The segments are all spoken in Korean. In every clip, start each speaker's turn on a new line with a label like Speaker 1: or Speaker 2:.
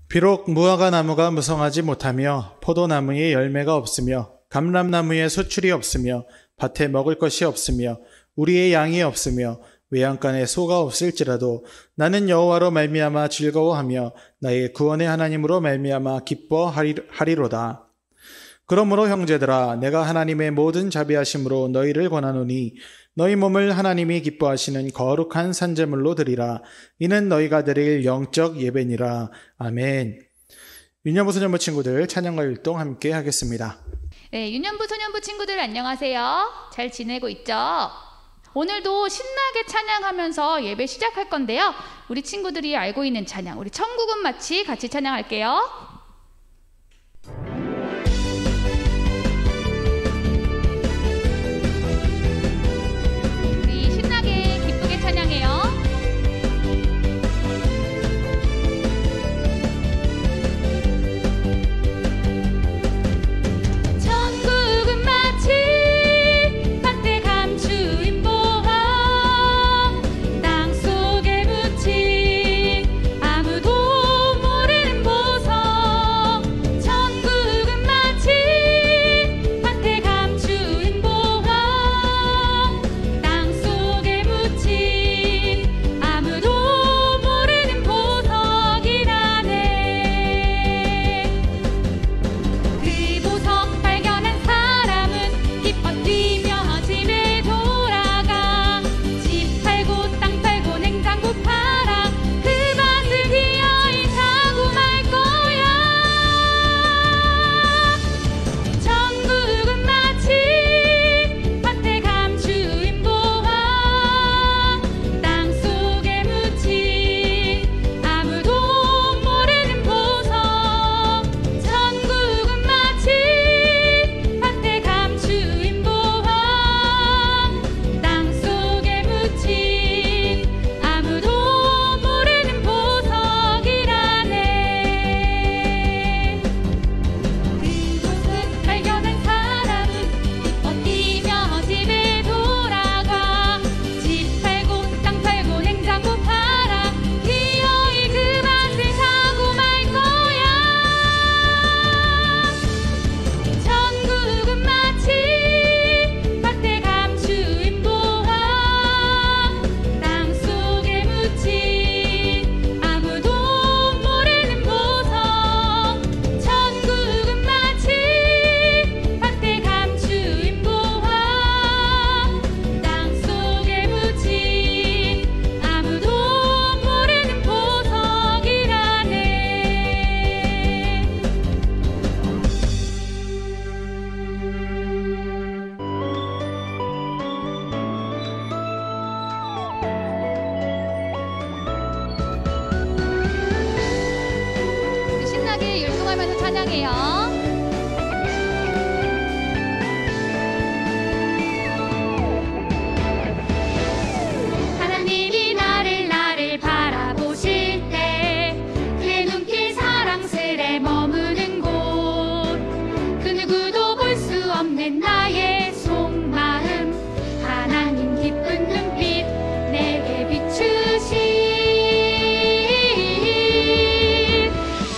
Speaker 1: 비록 무화과 나무가 무성하지 못하며 포도나무에 열매가 없으며 감람나무에 소출이 없으며 밭에 먹을 것이 없으며 우리의 양이 없으며 외양간에 소가 없을지라도 나는 여호와로 말미암아 즐거워하며 나의 구원의 하나님으로 말미암아 기뻐하리로다. 그러므로 형제들아, 내가 하나님의 모든 자비하심으로 너희를 권하노니 너희 몸을 하나님이 기뻐하시는 거룩한 산제물로 드리라. 이는 너희가 드릴 영적 예배니라. 아멘. 유년부 소년부 친구들 찬양과 율동 함께 하겠습니다.
Speaker 2: 네, 유년부 소년부 친구들 안녕하세요. 잘 지내고 있죠? 오늘도 신나게 찬양하면서 예배 시작할 건데요. 우리 친구들이 알고 있는 찬양, 우리 천국은 마치 같이 찬양할게요.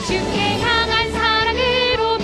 Speaker 3: 주께 향한 사랑으로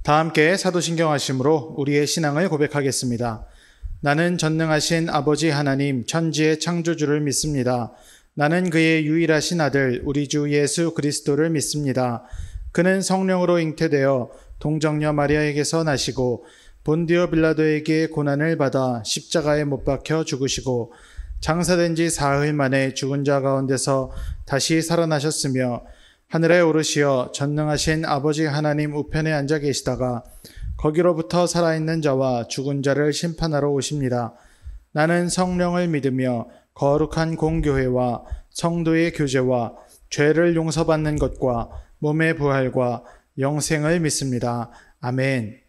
Speaker 1: 다 함께 사도신경 하심으로 우리의 신앙을 고백하겠습니다. 나는 전능하신 아버지 하나님 천지의 창조주를 믿습니다. 나는 그의 유일하신 아들 우리 주 예수 그리스도를 믿습니다. 그는 성령으로 잉태되어 동정녀 마리아에게서 나시고 본디오 빌라도에게 고난을 받아 십자가에 못 박혀 죽으시고 장사된 지 사흘 만에 죽은 자 가운데서 다시 살아나셨으며 하늘에 오르시어 전능하신 아버지 하나님 우편에 앉아 계시다가 거기로부터 살아있는 자와 죽은 자를 심판하러 오십니다. 나는 성령을 믿으며 거룩한 공교회와 성도의 교제와 죄를 용서받는 것과 몸의 부활과 영생을 믿습니다. 아멘.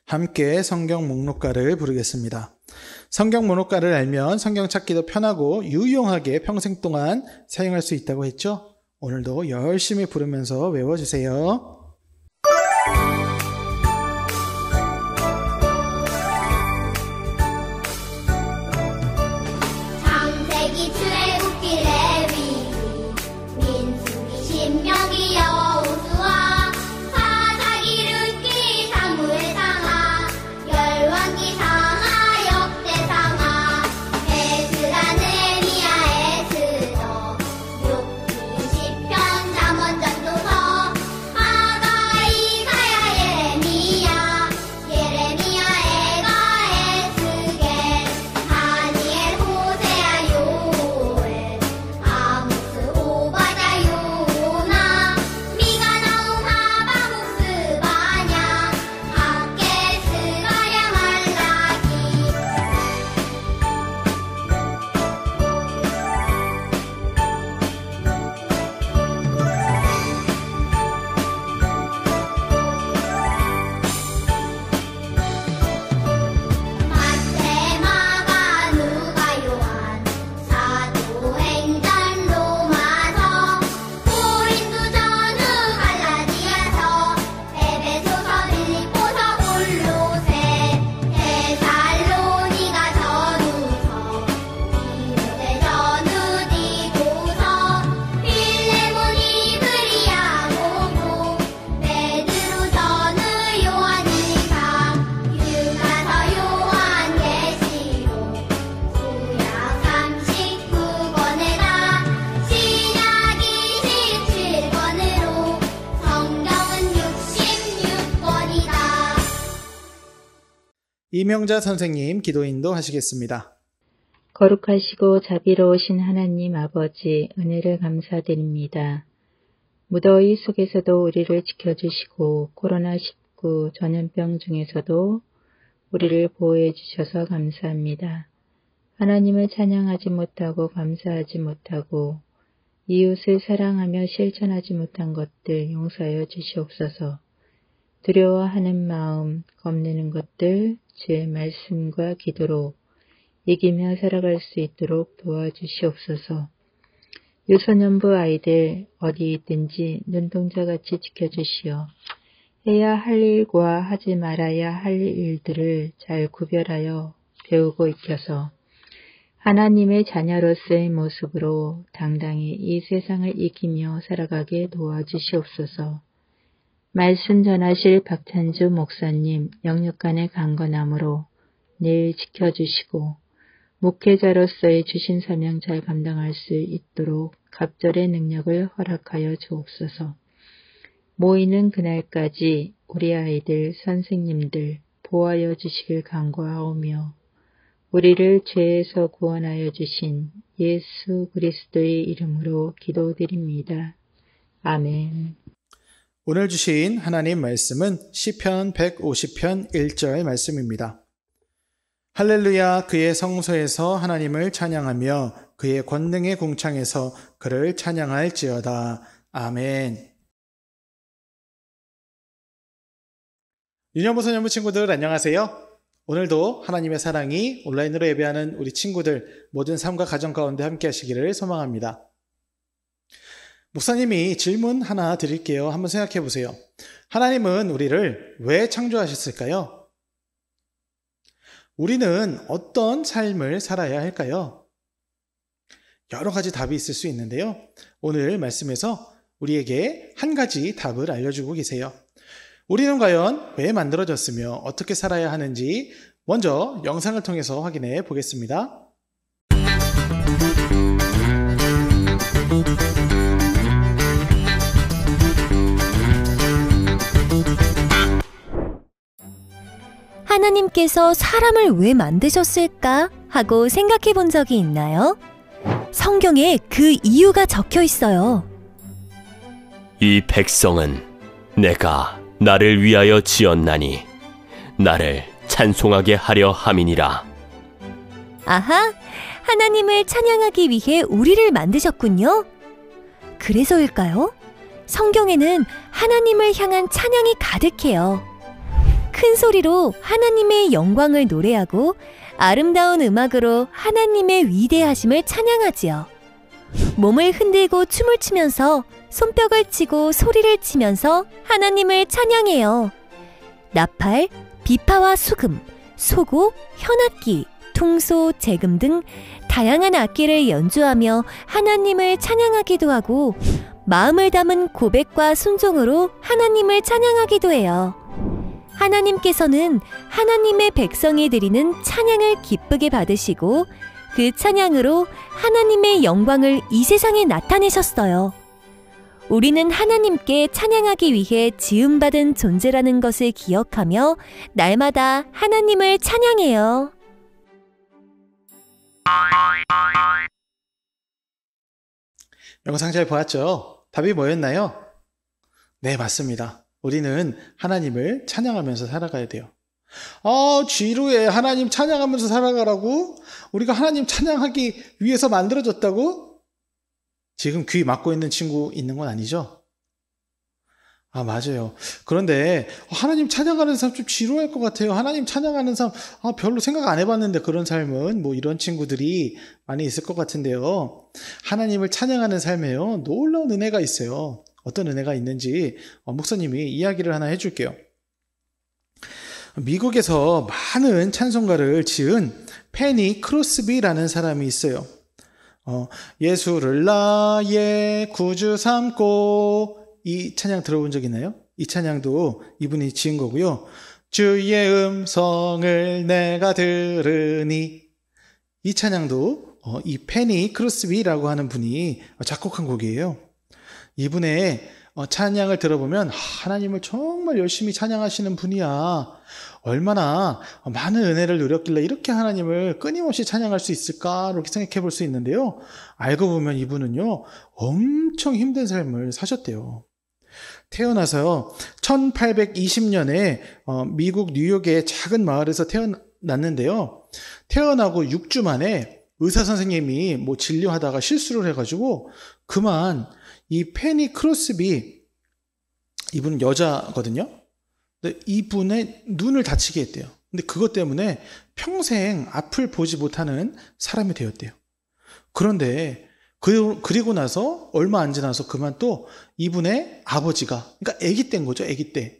Speaker 1: 함께 성경 목록가를 부르겠습니다. 성경 목록가를 알면 성경 찾기도 편하고 유용하게 평생 동안 사용할 수 있다고 했죠? 오늘도 열심히 부르면서 외워주세요.
Speaker 3: 창세기 출애굽기 레위기 민수기 신명기 여호수아 사사기 룻기 사무엘 상하 열왕기 상하 역대상하 에스라 느헤미야 에스더 욥기 시편 잠언 전도서 하가 이사야 예레미야 에가 에스겔 다니엘 호세아 요엘 아모스 오바댜 요나 미가 나움 하바국 스바냐 학개 스가랴 말라기 마태 마가 누가 요한 사도행전 로마서 고린도 전후 갈라디아서 에베소서 빌립보서 골로새 데살로니가 전후서 디모데 전후 디도서 필레몬 이브리야 고고 베드로 전후 요한 일상 유다서 요한 계시록 구약 39권에다 신약 27권으로 성경은 66권이다.
Speaker 1: 이명자 선생님 기도인도 하시겠습니다.
Speaker 4: 거룩하시고 자비로우신 하나님 아버지 은혜를 감사드립니다. 무더위 속에서도 우리를 지켜주시고 코로나19 전염병 중에서도 우리를 보호해 주셔서 감사합니다. 하나님을 찬양하지 못하고 감사하지 못하고 이웃을 사랑하며 실천하지 못한 것들 용서하여 주시옵소서. 두려워하는 마음, 겁내는 것들 주의 말씀과 기도로 이기며 살아갈 수 있도록 도와주시옵소서. 유소년부 아이들 어디 있든지 눈동자같이 지켜주시어 해야 할 일과 하지 말아야 할 일들을 잘 구별하여 배우고 익혀서 하나님의 자녀로서의 모습으로 당당히 이 세상을 이기며 살아가게 도와주시옵소서. 말씀 전하실 박찬주 목사님 영육간의 강건함으로 늘 지켜주시고 목회자로서의 주신 사명 잘 감당할 수 있도록 갑절의 능력을 허락하여 주옵소서. 모이는 그날까지 우리 아이들, 선생님들 보호하여 주시길 간구하오며 우리를 죄에서 구원하여 주신 예수 그리스도의 이름으로 기도드립니다. 아멘.
Speaker 1: 오늘 주신 하나님 말씀은 시편 150편 1절 말씀입니다. 할렐루야, 그의 성소에서 하나님을 찬양하며 그의 권능의 궁창에서 그를 찬양할지어다. 아멘. 유년부 소년부 친구들 안녕하세요. 오늘도 하나님의 사랑이 온라인으로 예배하는 우리 친구들 모든 삶과 가정 가운데 함께 하시기를 소망합니다. 목사님이 질문 하나 드릴게요. 한번 생각해 보세요. 하나님은 우리를 왜 창조하셨을까요? 우리는 어떤 삶을 살아야 할까요? 여러 가지 답이 있을 수 있는데요. 오늘 말씀에서 우리에게 한 가지 답을 알려주고 계세요. 우리는 과연 왜 만들어졌으며 어떻게 살아야 하는지 먼저 영상을 통해서 확인해 보겠습니다.
Speaker 5: 하나님께서 사람을 왜 만드셨을까 하고 생각해 본 적이 있나요? 성경에 그 이유가 적혀 있어요.
Speaker 6: 이 백성은 내가 나를 위하여 지었나니 나를 찬송하게 하려 함이니라.
Speaker 5: 아하, 하나님을 찬양하기 위해 우리를 만드셨군요. 그래서일까요? 성경에는 하나님을 향한 찬양이 가득해요. 큰 소리로 하나님의 영광을 노래하고 아름다운 음악으로 하나님의 위대하심을 찬양하지요. 몸을 흔들고 춤을 추면서 손뼉을 치고 소리를 치면서 하나님을 찬양해요. 나팔, 비파와 수금, 소고, 현악기, 퉁소, 재금 등 다양한 악기를 연주하며 하나님을 찬양하기도 하고 마음을 담은 고백과 순종으로 하나님을 찬양하기도 해요. 하나님께서는 하나님의 백성이 드리는 찬양을 기쁘게 받으시고 그 찬양으로 하나님의 영광을 이 세상에 나타내셨어요. 우리는 하나님께 찬양하기 위해 지음받은 존재라는 것을 기억하며 날마다 하나님을 찬양해요.
Speaker 1: 영상 잘 보았죠? 답이 뭐였나요? 네, 맞습니다. 우리는 하나님을 찬양하면서 살아가야 돼요. 지루해. 하나님 찬양하면서 살아가라고? 우리가 하나님 찬양하기 위해서 만들어졌다고? 지금 귀 막고 있는 친구 있는 건 아니죠? 맞아요. 그런데 하나님 찬양하는 사람 좀 지루할 것 같아요. 하나님 찬양하는 사람 별로 생각 안 해봤는데 그런 삶은 뭐 이런 친구들이 많이 있을 것 같은데요. 하나님을 찬양하는 삶에요. 놀라운 은혜가 있어요. 어떤 은혜가 있는지 목사님이 이야기를 하나 해줄게요. 미국에서 많은 찬송가를 지은 페니 크로스비라는 사람이 있어요. 예수를 나의 구주 삼고 이 찬양 들어본 적 있나요? 이 찬양도 이분이 지은 거고요. 주의 음성을 내가 들으니 이 찬양도 이 페니 크로스비라고 하는 분이 작곡한 곡이에요. 이분의 찬양을 들어보면 하나님을 정말 열심히 찬양하시는 분이야. 얼마나 많은 은혜를 누렸길래 이렇게 하나님을 끊임없이 찬양할 수 있을까 이렇게 생각해 볼 수 있는데요. 알고 보면 이분은요 엄청 힘든 삶을 사셨대요. 태어나서요 1820년에 미국 뉴욕의 작은 마을에서 태어났는데요. 태어나고 6주 만에 의사 선생님이 뭐 진료하다가 실수를 해가지고 그만 이 페니 크로스비, 이분 여자거든요. 근데 이분의 눈을 다치게 했대요. 근데 그것 때문에 평생 앞을 보지 못하는 사람이 되었대요. 그런데 그리고 나서 얼마 안 지나서 그만 또 이분의 아버지가, 그러니까 아기 때인 거죠. 아기 때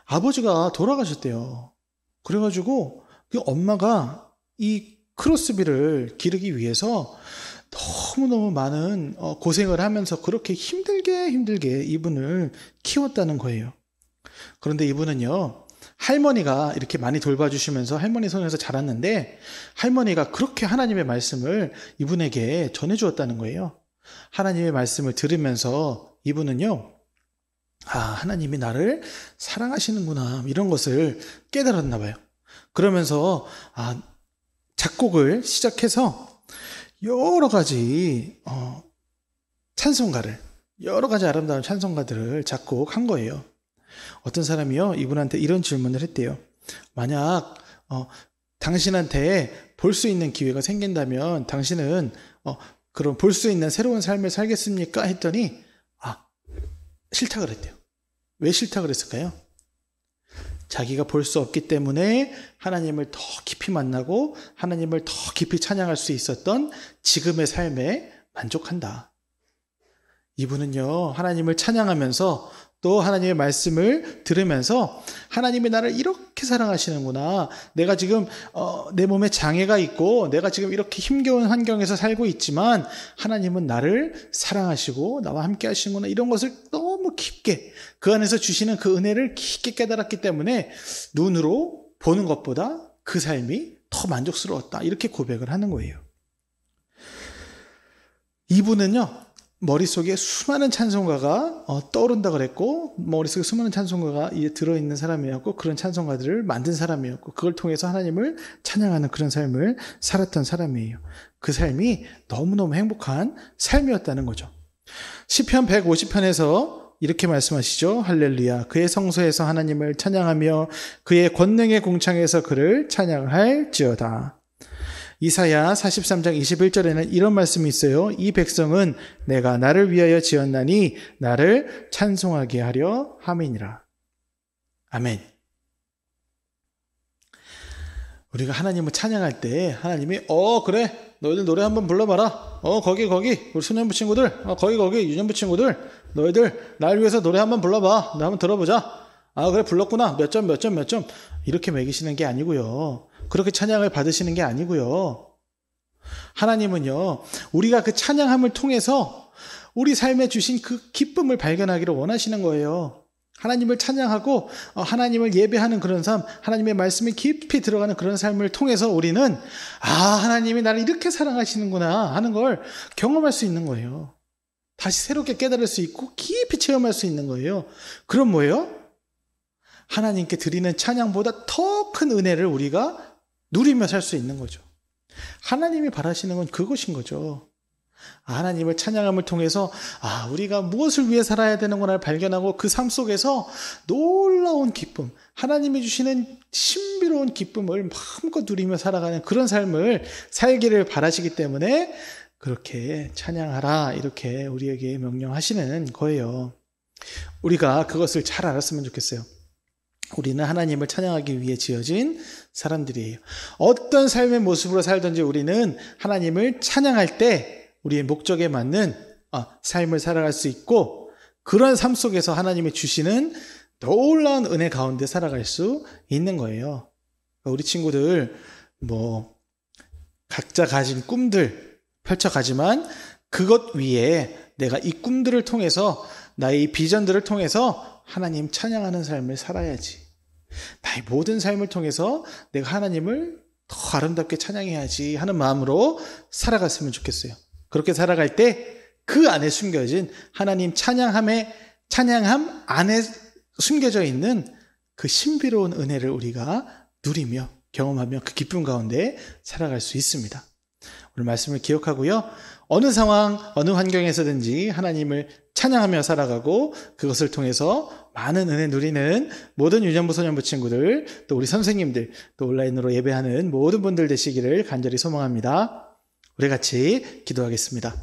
Speaker 1: 아버지가 돌아가셨대요. 그래가지고 그 엄마가 이 크로스비를 기르기 위해서 너무너무 많은 고생을 하면서 그렇게 힘들게 이분을 키웠다는 거예요. 그런데 이분은요 할머니가 이렇게 많이 돌봐주시면서 할머니 손에서 자랐는데 할머니가 그렇게 하나님의 말씀을 이분에게 전해주었다는 거예요. 하나님의 말씀을 들으면서 이분은요 하나님이 나를 사랑하시는구나 이런 것을 깨달았나 봐요. 그러면서 작곡을 시작해서 여러 가지 찬송가를, 여러 가지 아름다운 찬송가들을 작곡한 거예요. 어떤 사람이요 이분한테 이런 질문을 했대요. 만약 당신한테 볼 수 있는 기회가 생긴다면 당신은 그럼 볼 수 있는 새로운 삶을 살겠습니까? 했더니 싫다 그랬대요. 왜 싫다 그랬을까요? 자기가 볼 수 없기 때문에 하나님을 더 깊이 만나고 하나님을 더 깊이 찬양할 수 있었던 지금의 삶에 만족한다. 이분은요 하나님을 찬양하면서 또 하나님의 말씀을 들으면서 하나님이 나를 이렇게 사랑하시는구나. 내가 지금 내 몸에 장애가 있고 내가 지금 이렇게 힘겨운 환경에서 살고 있지만 하나님은 나를 사랑하시고 나와 함께 하시는구나. 이런 것을 너무 깊게 그 안에서 주시는 그 은혜를 깊게 깨달았기 때문에 눈으로 보는 것보다 그 삶이 더 만족스러웠다. 이렇게 고백을 하는 거예요. 이분은요, 머릿속에 수많은 찬송가가 떠오른다 그랬고, 머릿속에 수많은 찬송가가 들어있는 사람이었고, 그런 찬송가들을 만든 사람이었고, 그걸 통해서 하나님을 찬양하는 그런 삶을 살았던 사람이에요. 그 삶이 너무너무 행복한 삶이었다는 거죠. 시편 150편에서 이렇게 말씀하시죠. 할렐루야. 그의 성소에서 하나님을 찬양하며 그의 권능의 궁창에서 그를 찬양할지어다. 이사야 43장 21절에는 이런 말씀이 있어요. 이 백성은 내가 나를 위하여 지었나니 나를 찬송하게 하려 함이니라. 아멘. 우리가 하나님을 찬양할 때 하나님이 그래 너희들 노래 한번 불러봐라. 거기 우리 소년부 친구들 거기 유년부 친구들 너희들 날 위해서 노래 한번 불러봐. 나 한번 들어보자. 그래 불렀구나. 몇 점 이렇게 매기시는 게 아니고요. 그렇게 찬양을 받으시는 게 아니고요. 하나님은요, 우리가 그 찬양함을 통해서 우리 삶에 주신 그 기쁨을 발견하기를 원하시는 거예요. 하나님을 찬양하고 하나님을 예배하는 그런 삶, 하나님의 말씀이 깊이 들어가는 그런 삶을 통해서 우리는 하나님이 나를 이렇게 사랑하시는구나 하는 걸 경험할 수 있는 거예요. 다시 새롭게 깨달을 수 있고 깊이 체험할 수 있는 거예요. 그럼 뭐예요? 하나님께 드리는 찬양보다 더 큰 은혜를 우리가 누리며 살 수 있는 거죠. 하나님이 바라시는 건 그것인 거죠. 하나님을 찬양함을 통해서 우리가 무엇을 위해 살아야 되는구나를 발견하고 그 삶 속에서 놀라운 기쁨, 하나님이 주시는 신비로운 기쁨을 마음껏 누리며 살아가는 그런 삶을 살기를 바라시기 때문에 그렇게 찬양하라 이렇게 우리에게 명령하시는 거예요. 우리가 그것을 잘 알았으면 좋겠어요. 우리는 하나님을 찬양하기 위해 지어진 사람들이에요. 어떤 삶의 모습으로 살든지 우리는 하나님을 찬양할 때 우리의 목적에 맞는 삶을 살아갈 수 있고, 그런 삶 속에서 하나님이 주시는 놀라운 은혜 가운데 살아갈 수 있는 거예요. 우리 친구들 각자 가진 꿈들 펼쳐가지만 그것 위에 내가 이 꿈들을 통해서 나의 이 비전들을 통해서 하나님 찬양하는 삶을 살아야지. 나의 모든 삶을 통해서 내가 하나님을 더 아름답게 찬양해야지 하는 마음으로 살아갔으면 좋겠어요. 그렇게 살아갈 때 그 안에 숨겨진 하나님 찬양함 안에 숨겨져 있는 그 신비로운 은혜를 우리가 누리며 경험하며 그 기쁨 가운데 살아갈 수 있습니다. 오늘 말씀을 기억하고요. 어느 상황, 어느 환경에서든지 하나님을 찬양하며 살아가고 그것을 통해서 많은 은혜 누리는 모든 유년부 소년부 친구들, 또 우리 선생님들, 또 온라인으로 예배하는 모든 분들 되시기를 간절히 소망합니다. 우리 같이 기도하겠습니다.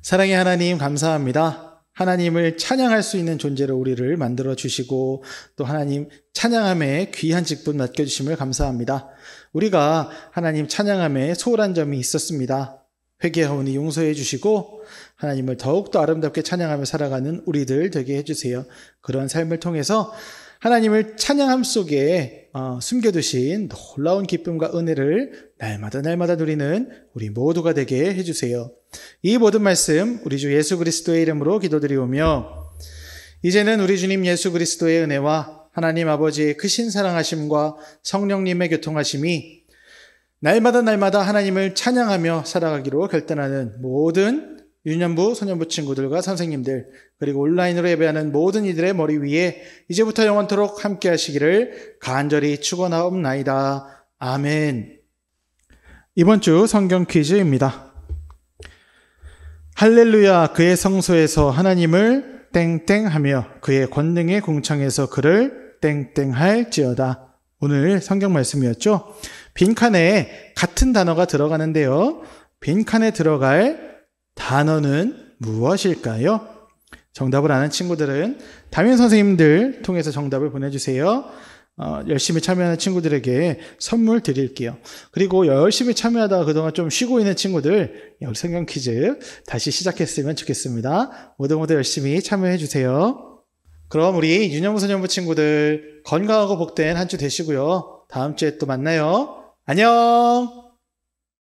Speaker 1: 사랑의 하나님, 감사합니다. 하나님을 찬양할 수 있는 존재로 우리를 만들어 주시고 또 하나님 찬양함에 귀한 직분 맡겨주심을 감사합니다. 우리가 하나님 찬양함에 소홀한 점이 있었습니다. 회개하오니 용서해 주시고 하나님을 더욱더 아름답게 찬양하며 살아가는 우리들 되게 해주세요. 그런 삶을 통해서 하나님을 찬양함 속에 숨겨두신 놀라운 기쁨과 은혜를 날마다 누리는 우리 모두가 되게 해주세요. 이 모든 말씀 우리 주 예수 그리스도의 이름으로 기도드리오며, 이제는 우리 주님 예수 그리스도의 은혜와 하나님 아버지의 크신 사랑하심과 성령님의 교통하심이 날마다 하나님을 찬양하며 살아가기로 결단하는 모든 유년부, 소년부 친구들과 선생님들, 그리고 온라인으로 예배하는 모든 이들의 머리 위에 이제부터 영원토록 함께 하시기를 간절히 축원하옵나이다. 아멘. 이번 주 성경 퀴즈입니다. 할렐루야, 그의 성소에서 하나님을 땡땡하며 그의 권능의 궁창에서 그를 땡땡할지어다. 오늘 성경 말씀이었죠. 빈칸에 같은 단어가 들어가는데요. 빈칸에 들어갈 단어는 무엇일까요? 정답을 아는 친구들은 담임 선생님들 통해서 정답을 보내주세요. 열심히 참여하는 친구들에게 선물 드릴게요. 그리고 열심히 참여하다가 그동안 좀 쉬고 있는 친구들, 우리 성경 퀴즈 다시 시작했으면 좋겠습니다. 모두 열심히 참여해 주세요. 그럼 우리 윤영부 소년부 친구들 건강하고 복된 한 주 되시고요. 다음 주에 또 만나요. 안녕!